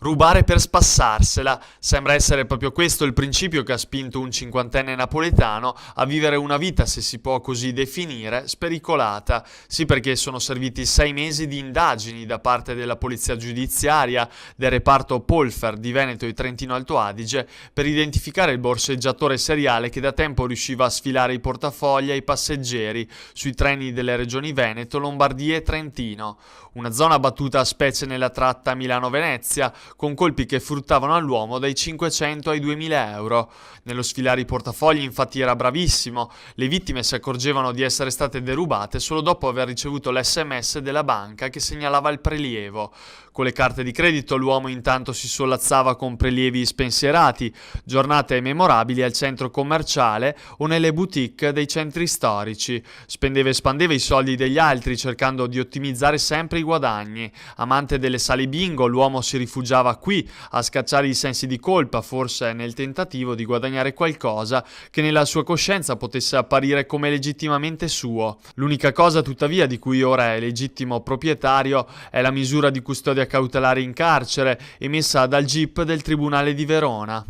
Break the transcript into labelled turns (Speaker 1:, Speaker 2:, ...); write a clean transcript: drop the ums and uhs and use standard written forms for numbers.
Speaker 1: Rubare per spassarsela. Sembra essere proprio questo il principio che ha spinto un cinquantenne napoletano a vivere una vita, se si può così definire, spericolata. Sì, perché sono serviti 6 mesi di indagini da parte della polizia giudiziaria del reparto Polfer di Veneto e Trentino Alto Adige per identificare il borseggiatore seriale che da tempo riusciva a sfilare i portafogli ai passeggeri sui treni delle regioni Veneto, Lombardia e Trentino. Una zona battuta a specie nella tratta Milano-Venezia, con colpi che fruttavano all'uomo dai 500 ai 2000 euro. Nello sfilare i portafogli infatti era bravissimo, le vittime si accorgevano di essere state derubate solo dopo aver ricevuto l'SMS della banca che segnalava il prelievo. Con le carte di credito l'uomo intanto si sollazzava con prelievi spensierati, giornate memorabili al centro commerciale o nelle boutique dei centri storici. Spendeva e spandeva i soldi degli altri cercando di ottimizzare sempre i guadagni. Amante delle sale bingo, l'uomo si rifugiava qui a scacciare i sensi di colpa, forse nel tentativo di guadagnare qualcosa che nella sua coscienza potesse apparire come legittimamente suo. L'unica cosa tuttavia di cui ora è legittimo proprietario è la misura di custodia cautelare in carcere emessa dal GIP del Tribunale di Verona.